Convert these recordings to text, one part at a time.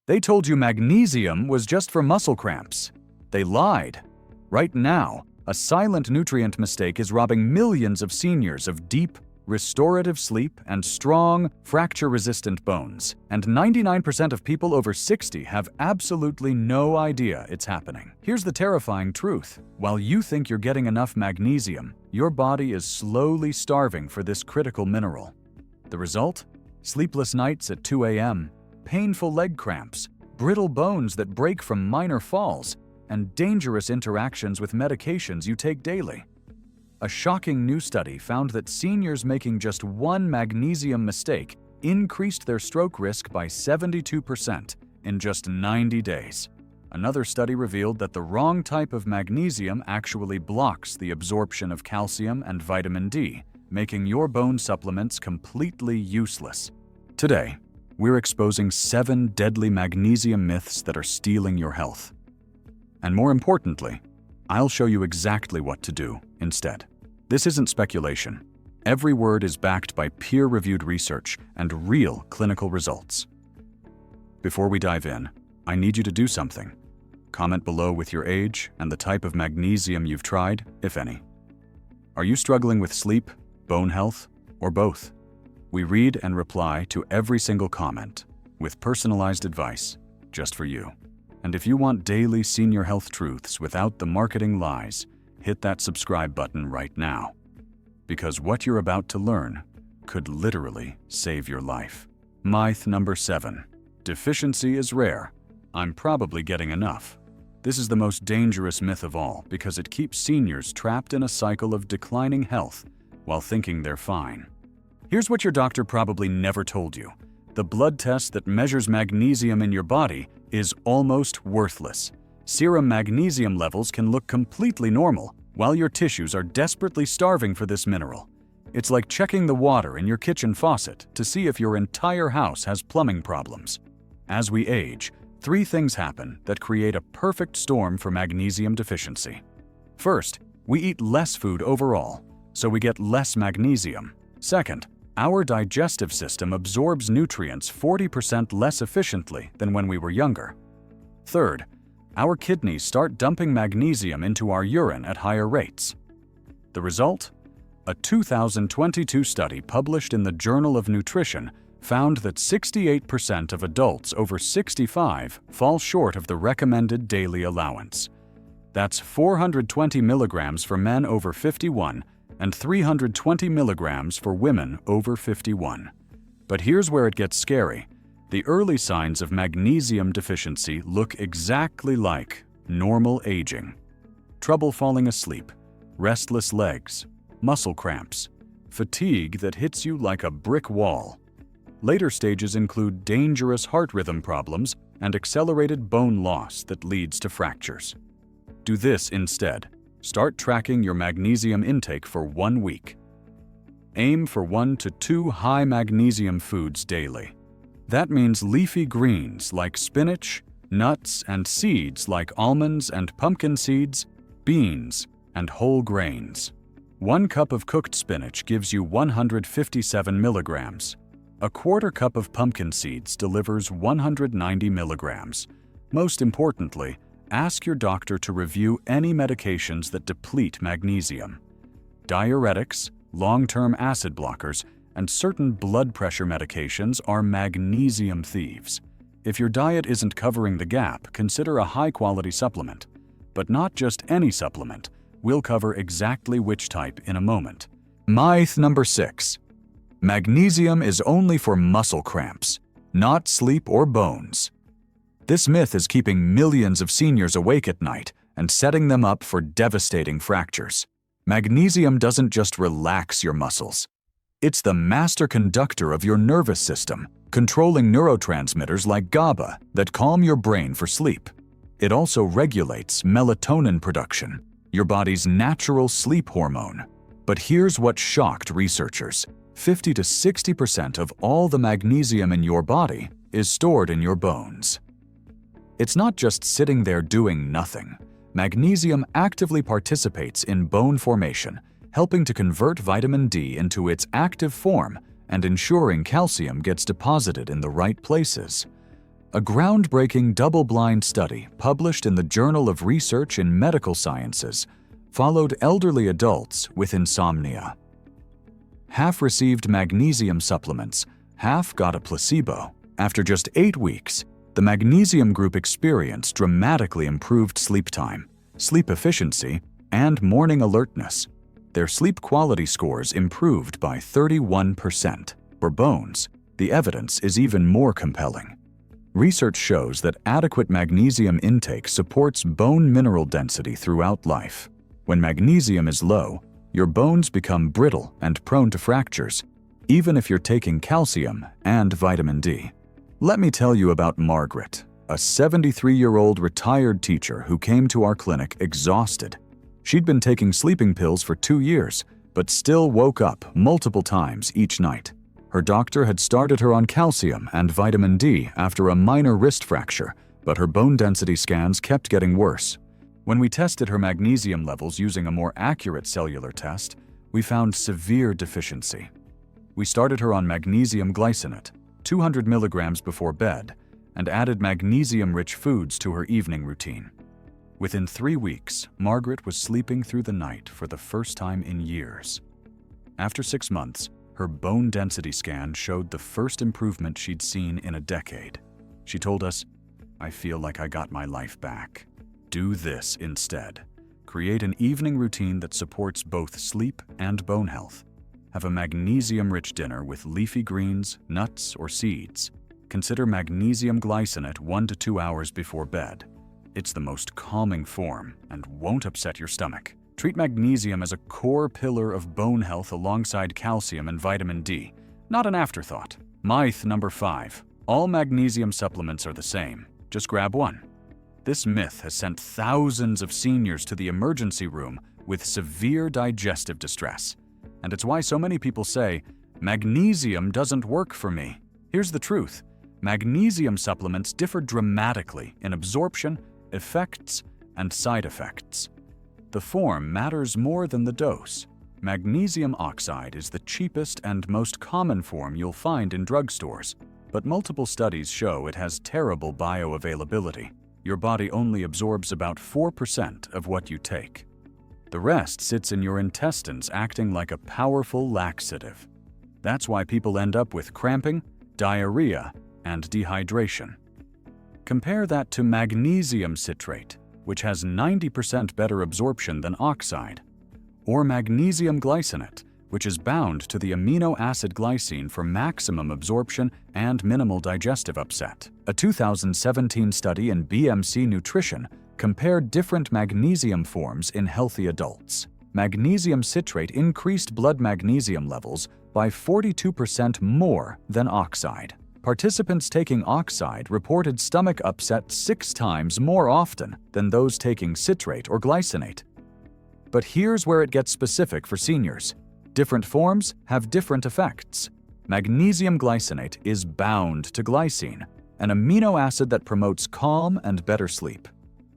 They told you magnesium was just for muscle cramps. They lied. Right now, a silent nutrient mistake is robbing millions of seniors of deep, restorative sleep and strong, fracture-resistant bones. And 99% of people over 60 have absolutely no idea it's happening. Here's the terrifying truth. While you think you're getting enough magnesium, your body is slowly starving for this critical mineral. The result? Sleepless nights at 2 a.m., painful leg cramps, brittle bones that break from minor falls, and dangerous interactions with medications you take daily. A shocking new study found that seniors making just one magnesium mistake increased their stroke risk by 72% in just 90 days. Another study revealed that the wrong type of magnesium actually blocks the absorption of calcium and vitamin D, making your bone supplements completely useless. Today, we're exposing 7 deadly magnesium myths that are stealing your health. And more importantly, I'll show you exactly what to do instead. This isn't speculation. Every word is backed by peer-reviewed research and real clinical results. Before we dive in, I need you to do something. Comment below with your age and the type of magnesium you've tried, if any. Are you struggling with sleep, bone health, or both? We read and reply to every single comment with personalized advice just for you. And if you want daily senior health truths without the marketing lies, hit that subscribe button right now. Because what you're about to learn could literally save your life. Myth number 7. Deficiency is rare. I'm probably getting enough. This is the most dangerous myth of all because it keeps seniors trapped in a cycle of declining health while thinking they're fine. Here's what your doctor probably never told you. The blood test that measures magnesium in your body is almost worthless. Serum magnesium levels can look completely normal, while your tissues are desperately starving for this mineral. It's like checking the water in your kitchen faucet to see if your entire house has plumbing problems. As we age, 3 things happen that create a perfect storm for magnesium deficiency. First, we eat less food overall, so we get less magnesium. Second, our digestive system absorbs nutrients 40% less efficiently than when we were younger. Third, our kidneys start dumping magnesium into our urine at higher rates. The result? A 2022 study published in the Journal of Nutrition found that 68% of adults over 65 fall short of the recommended daily allowance. That's 420 milligrams for men over 51 and 320 milligrams for women over 51. But here's where it gets scary. The early signs of magnesium deficiency look exactly like normal aging. Trouble falling asleep, restless legs, muscle cramps, fatigue that hits you like a brick wall. Later stages include dangerous heart rhythm problems and accelerated bone loss that leads to fractures. Do this instead. Start tracking your magnesium intake for 1 week. Aim for 1 to 2 high magnesium foods daily. That means leafy greens like spinach, nuts and seeds like almonds and pumpkin seeds, beans, and whole grains. 1 cup of cooked spinach gives you 157 milligrams. A quarter cup of pumpkin seeds delivers 190 milligrams. Most importantly, ask your doctor to review any medications that deplete magnesium. Diuretics, long-term acid blockers, and certain blood pressure medications are magnesium thieves. If your diet isn't covering the gap, consider a high-quality supplement. But not just any supplement. We'll cover exactly which type in a moment. Myth number 6. Magnesium is only for muscle cramps, not sleep or bones. This myth is keeping millions of seniors awake at night and setting them up for devastating fractures. Magnesium doesn't just relax your muscles. It's the master conductor of your nervous system, controlling neurotransmitters like GABA that calm your brain for sleep. It also regulates melatonin production, your body's natural sleep hormone. But here's what shocked researchers. 50 to 60% of all the magnesium in your body is stored in your bones. It's not just sitting there doing nothing. Magnesium actively participates in bone formation, helping to convert vitamin D into its active form and ensuring calcium gets deposited in the right places. A groundbreaking double-blind study published in the Journal of Research in Medical Sciences followed elderly adults with insomnia. Half received magnesium supplements, half got a placebo. After just 8 weeks, the magnesium group experienced dramatically improved sleep time, sleep efficiency, and morning alertness. Their sleep quality scores improved by 31%. For bones, the evidence is even more compelling. Research shows that adequate magnesium intake supports bone mineral density throughout life. When magnesium is low, your bones become brittle and prone to fractures, even if you're taking calcium and vitamin D. Let me tell you about Margaret, a 73-year-old retired teacher who came to our clinic exhausted. She'd been taking sleeping pills for 2 years, but still woke up multiple times each night. Her doctor had started her on calcium and vitamin D after a minor wrist fracture, but her bone density scans kept getting worse. When we tested her magnesium levels using a more accurate cellular test, we found severe deficiency. We started her on magnesium glycinate, 200 milligrams before bed, and added magnesium-rich foods to her evening routine. Within 3 weeks, Margaret was sleeping through the night for the first time in years. After 6 months, her bone density scan showed the first improvement she'd seen in a decade. She told us, "I feel like I got my life back." Do this instead. Create an evening routine that supports both sleep and bone health. Have a magnesium-rich dinner with leafy greens, nuts, or seeds. Consider magnesium glycinate 1 to 2 hours before bed. It's the most calming form and won't upset your stomach. Treat magnesium as a core pillar of bone health alongside calcium and vitamin D, not an afterthought. Myth number 5. All magnesium supplements are the same. Just grab one. This myth has sent thousands of seniors to the emergency room with severe digestive distress. And it's why so many people say, "Magnesium doesn't work for me." Here's the truth. Magnesium supplements differ dramatically in absorption, effects, and side effects. The form matters more than the dose. Magnesium oxide is the cheapest and most common form you'll find in drugstores, but multiple studies show it has terrible bioavailability. Your body only absorbs about 4% of what you take. The rest sits in your intestines, acting like a powerful laxative. That's why people end up with cramping, diarrhea, and dehydration. Compare that to magnesium citrate, which has 90% better absorption than oxide, or magnesium glycinate, which is bound to the amino acid glycine for maximum absorption and minimal digestive upset. A 2017 study in BMC Nutrition compared different magnesium forms in healthy adults. Magnesium citrate increased blood magnesium levels by 42% more than oxide. Participants taking oxide reported stomach upset 6 times more often than those taking citrate or glycinate. But here's where it gets specific for seniors. Different forms have different effects. Magnesium glycinate is bound to glycine, an amino acid that promotes calm and better sleep.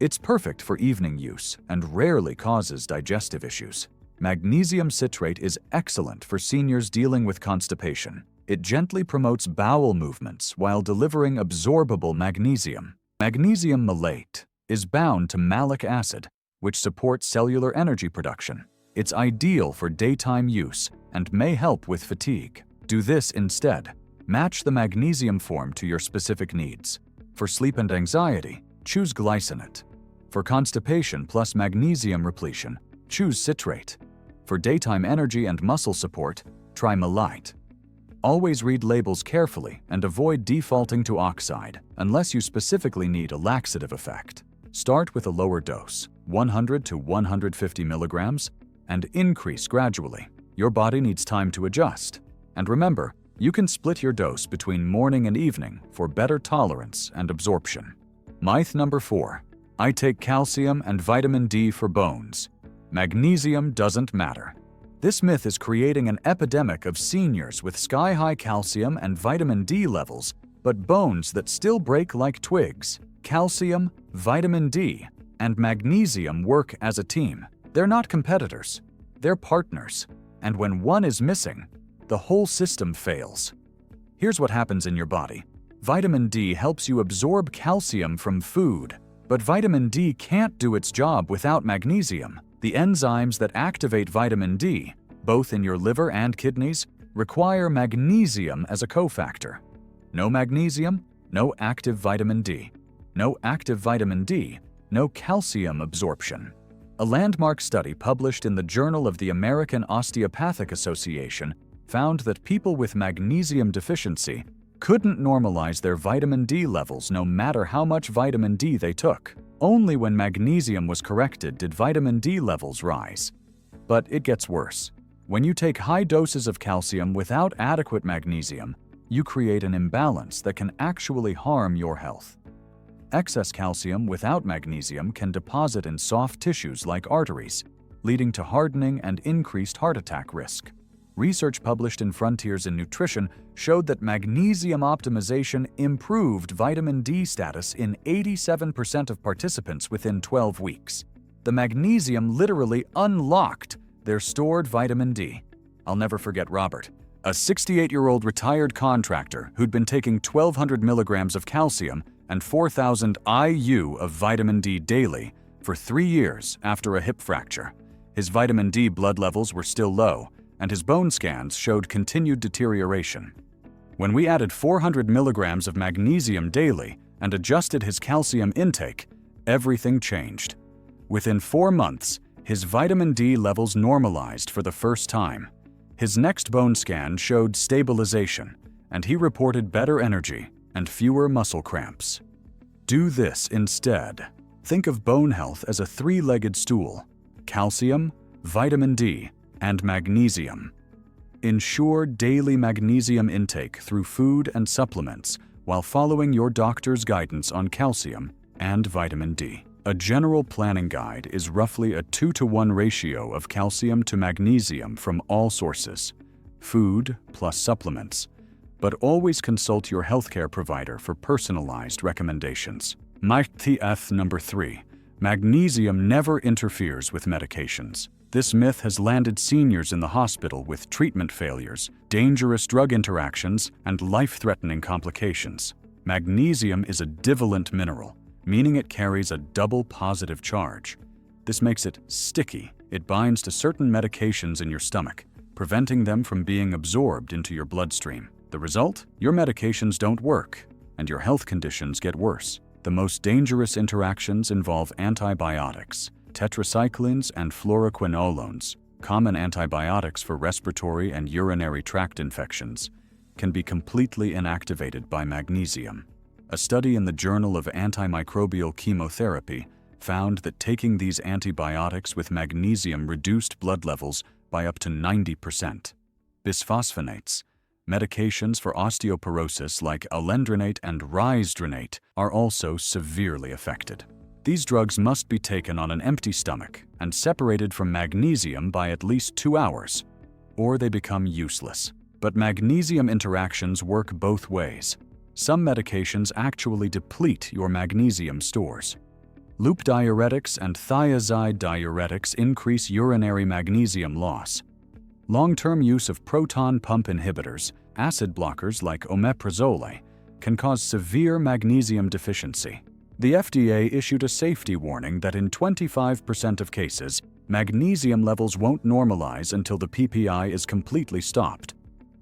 It's perfect for evening use and rarely causes digestive issues. Magnesium citrate is excellent for seniors dealing with constipation. It gently promotes bowel movements while delivering absorbable magnesium. Magnesium malate is bound to malic acid, which supports cellular energy production. It's ideal for daytime use and may help with fatigue. Do this instead. Match the magnesium form to your specific needs. For sleep and anxiety, choose glycinate. For constipation plus magnesium repletion, choose citrate. For daytime energy and muscle support, try malate. Always read labels carefully and avoid defaulting to oxide unless you specifically need a laxative effect. Start with a lower dose, 100 to 150 milligrams, and increase gradually. Your body needs time to adjust. And remember, you can split your dose between morning and evening for better tolerance and absorption. Myth number 4. I take calcium and vitamin D for bones. Magnesium doesn't matter. This myth is creating an epidemic of seniors with sky-high calcium and vitamin D levels, but bones that still break like twigs. Calcium, vitamin D, and magnesium work as a team. They're not competitors, they're partners. And when one is missing, the whole system fails. Here's what happens in your body. Vitamin D helps you absorb calcium from food, but vitamin D can't do its job without magnesium. The enzymes that activate vitamin D, both in your liver and kidneys, require magnesium as a cofactor. No magnesium, no active vitamin D. No active vitamin D, no calcium absorption. A landmark study published in the Journal of the American Osteopathic Association found that people with magnesium deficiency couldn't normalize their vitamin D levels no matter how much vitamin D they took. Only when magnesium was corrected did vitamin D levels rise. But it gets worse. When you take high doses of calcium without adequate magnesium, you create an imbalance that can actually harm your health. Excess calcium without magnesium can deposit in soft tissues like arteries, leading to hardening and increased heart attack risk. Research published in Frontiers in Nutrition showed that magnesium optimization improved vitamin D status in 87% of participants within 12 weeks. The magnesium literally unlocked their stored vitamin D. I'll never forget Robert, a 68-year-old retired contractor who'd been taking 1,200 milligrams of calcium and 4,000 IU of vitamin D daily for 3 years after a hip fracture. His vitamin D blood levels were still low, and his bone scans showed continued deterioration. When we added 400 milligrams of magnesium daily and adjusted his calcium intake, everything changed. Within 4 months, his vitamin D levels normalized for the first time. His next bone scan showed stabilization, and he reported better energy and fewer muscle cramps. Do this instead. Think of bone health as a 3-legged stool: calcium, vitamin D, and magnesium. Ensure daily magnesium intake through food and supplements while following your doctor's guidance on calcium and vitamin D. A general planning guide is roughly a 2-to-1 ratio of calcium to magnesium from all sources, food plus supplements, but always consult your healthcare provider for personalized recommendations. Myth number 3. Magnesium never interferes with medications. This myth has landed seniors in the hospital with treatment failures, dangerous drug interactions, and life-threatening complications. Magnesium is a divalent mineral, meaning it carries a double positive charge. This makes it sticky. It binds to certain medications in your stomach, preventing them from being absorbed into your bloodstream. The result? Your medications don't work, and your health conditions get worse. The most dangerous interactions involve antibiotics, tetracyclines, and fluoroquinolones. Common antibiotics for respiratory and urinary tract infections can be completely inactivated by magnesium. A study in the Journal of Antimicrobial Chemotherapy found that taking these antibiotics with magnesium reduced blood levels by up to 90%. Bisphosphonates, medications for osteoporosis like alendronate and risdronate, are also severely affected. These drugs must be taken on an empty stomach and separated from magnesium by at least 2 hours, or they become useless. But magnesium interactions work both ways. Some medications actually deplete your magnesium stores. Loop diuretics and thiazide diuretics increase urinary magnesium loss. Long-term use of proton pump inhibitors, acid blockers like omeprazole, can cause severe magnesium deficiency. The FDA issued a safety warning that in 25% of cases, magnesium levels won't normalize until the PPI is completely stopped.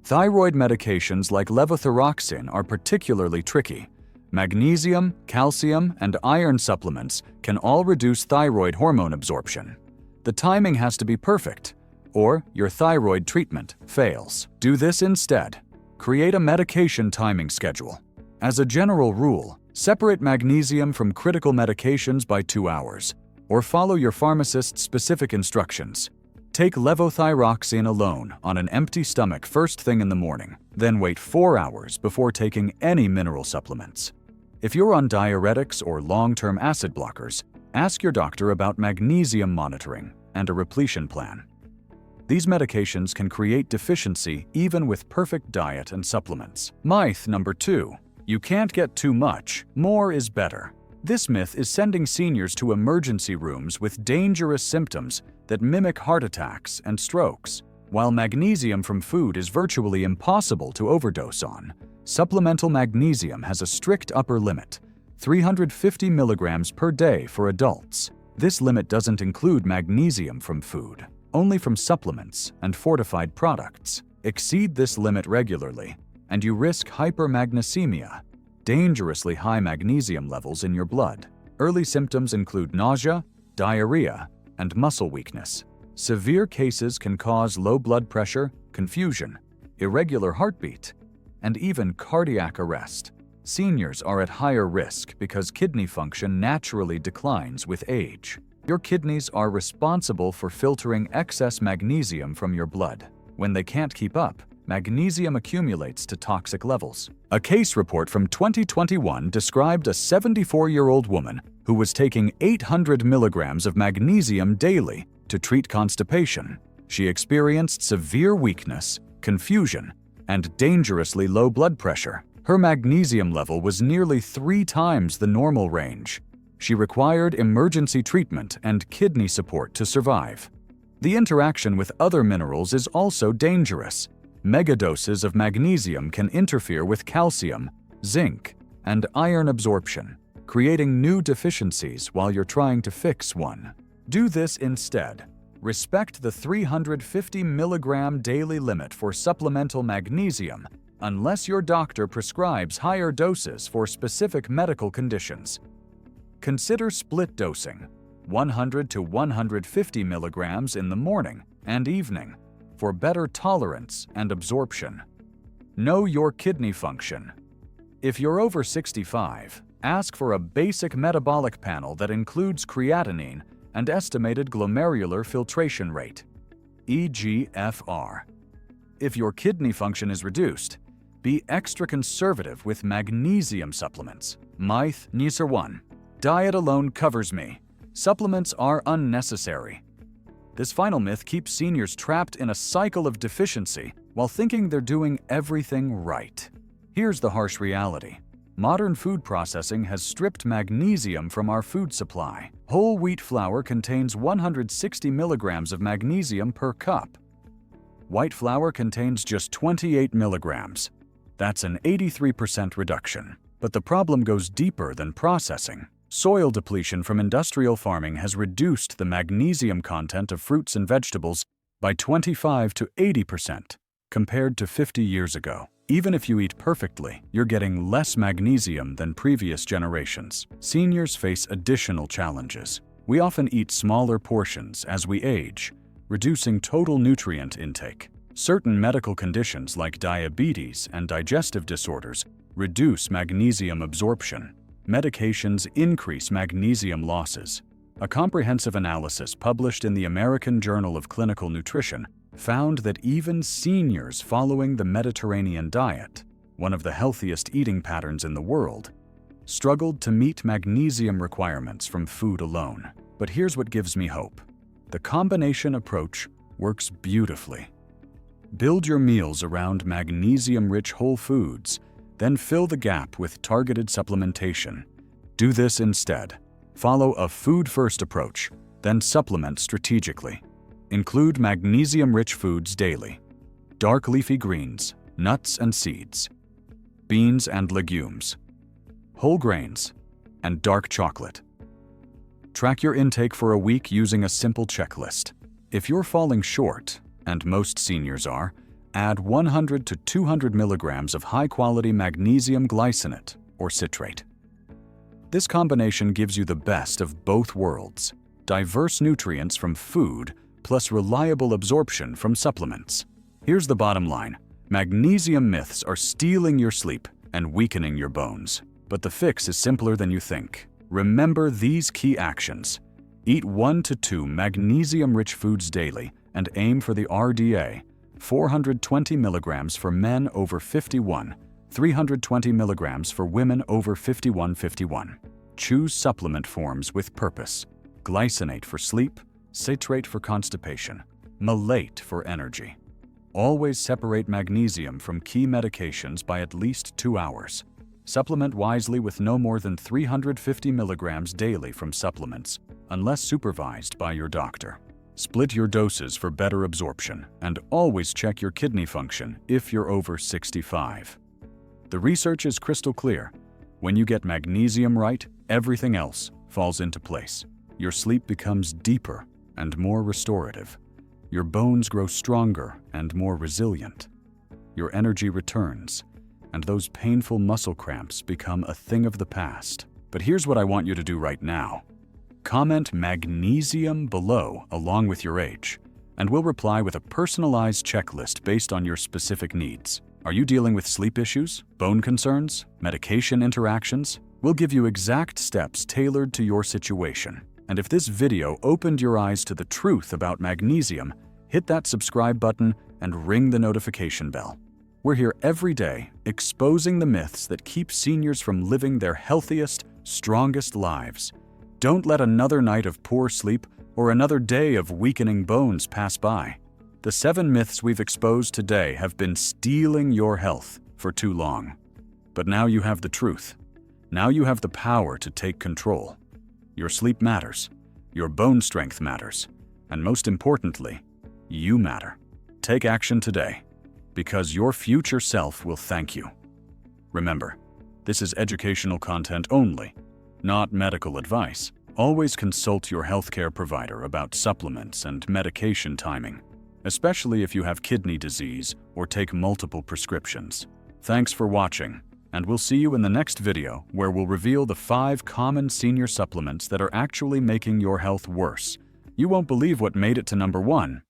Thyroid medications like levothyroxine are particularly tricky. Magnesium, calcium, and iron supplements can all reduce thyroid hormone absorption. The timing has to be perfect, or your thyroid treatment fails. Do this instead. Create a medication timing schedule. As a general rule, separate magnesium from critical medications by 2 hours, or follow your pharmacist's specific instructions. Take levothyroxine alone on an empty stomach first thing in the morning, then wait 4 hours before taking any mineral supplements. If you're on diuretics or long-term acid blockers, ask your doctor about magnesium monitoring and a repletion plan. These medications can create deficiency even with perfect diet and supplements. Myth number 2. You can't get too much. More is better. This myth is sending seniors to emergency rooms with dangerous symptoms that mimic heart attacks and strokes. While magnesium from food is virtually impossible to overdose on, Supplemental magnesium has a strict upper limit, 350 milligrams per day for adults. This limit doesn't include magnesium from food, only from supplements and fortified products. Exceed this limit regularly, and you risk hypermagnesemia, dangerously high magnesium levels in your blood. Early symptoms include nausea, diarrhea, and muscle weakness. Severe cases can cause low blood pressure, confusion, irregular heartbeat, and even cardiac arrest. Seniors are at higher risk because kidney function naturally declines with age. Your kidneys are responsible for filtering excess magnesium from your blood. When they can't keep up, magnesium accumulates to toxic levels. A case report from 2021 described a 74-year-old woman who was taking 800 milligrams of magnesium daily to treat constipation. She experienced severe weakness, confusion, and dangerously low blood pressure. Her magnesium level was nearly 3 times the normal range. She required emergency treatment and kidney support to survive. The interaction with other minerals is also dangerous. Megadoses of magnesium can interfere with calcium, zinc, and iron absorption, creating new deficiencies while you're trying to fix one. Do this instead. Respect the 350 milligram daily limit for supplemental magnesium unless your doctor prescribes higher doses for specific medical conditions. Consider split dosing, 100 to 150 milligrams in the morning and evening, for better tolerance and absorption. Know your kidney function. If you're over 65, ask for a basic metabolic panel that includes creatinine and estimated glomerular filtration rate, eGFR. If your kidney function is reduced, be extra conservative with magnesium supplements. Myth Nisar 1. Diet alone covers me. Supplements are unnecessary. This final myth keeps seniors trapped in a cycle of deficiency while thinking they're doing everything right. Here's the harsh reality. Modern food processing has stripped magnesium from our food supply. Whole wheat flour contains 160 milligrams of magnesium per cup. White flour contains just 28 milligrams. That's an 83% reduction. But the problem goes deeper than processing. Soil depletion from industrial farming has reduced the magnesium content of fruits and vegetables by 25 to 80% compared to 50 years ago. Even if you eat perfectly, you're getting less magnesium than previous generations. Seniors face additional challenges. We often eat smaller portions as we age, reducing total nutrient intake. Certain medical conditions like diabetes and digestive disorders reduce magnesium absorption. Medications increase magnesium losses. A comprehensive analysis published in the American Journal of Clinical Nutrition found that even seniors following the Mediterranean diet, one of the healthiest eating patterns in the world, struggled to meet magnesium requirements from food alone. But here's what gives me hope. The combination approach works beautifully. Build your meals around magnesium-rich whole foods, then fill the gap with targeted supplementation. Do this instead. Follow a food-first approach, then supplement strategically. Include magnesium-rich foods daily. Dark leafy greens, nuts and seeds, beans and legumes, whole grains, and dark chocolate. Track your intake for a week using a simple checklist. If you're falling short, and most seniors are, add 100 to 200 milligrams of high-quality magnesium glycinate or citrate. This combination gives you the best of both worlds: diverse nutrients from food plus reliable absorption from supplements. Here's the bottom line. Magnesium myths are stealing your sleep and weakening your bones. But the fix is simpler than you think. Remember these key actions. Eat 1 to 2 magnesium-rich foods daily and aim for the RDA, 420 milligrams for men over 51, 320 milligrams for women over 51. Choose supplement forms with purpose. Glycinate for sleep, citrate for constipation, malate for energy. Always separate magnesium from key medications by at least 2 hours. Supplement wisely with no more than 350 milligrams daily from supplements, unless supervised by your doctor. Split your doses for better absorption, and always check your kidney function if you're over 65. The research is crystal clear. When you get magnesium right, everything else falls into place. Your sleep becomes deeper and more restorative. Your bones grow stronger and more resilient. Your energy returns, and those painful muscle cramps become a thing of the past. But here's what I want you to do right now. Comment magnesium below along with your age, and we'll reply with a personalized checklist based on your specific needs. Are you dealing with sleep issues, bone concerns, medication interactions? We'll give you exact steps tailored to your situation. And if this video opened your eyes to the truth about magnesium, hit that subscribe button and ring the notification bell. We're here every day exposing the myths that keep seniors from living their healthiest, strongest lives. Don't let another night of poor sleep or another day of weakening bones pass by. The 7 myths we've exposed today have been stealing your health for too long. But now you have the truth. Now you have the power to take control. Your sleep matters, your bone strength matters, and most importantly, you matter. Take action today, because your future self will thank you. Remember, this is educational content only, not medical advice. Always consult your healthcare provider about supplements and medication timing, especially if you have kidney disease or take multiple prescriptions. Thanks for watching, and we'll see you in the next video where we'll reveal the 5 common senior supplements that are actually making your health worse. You won't believe what made it to number 1.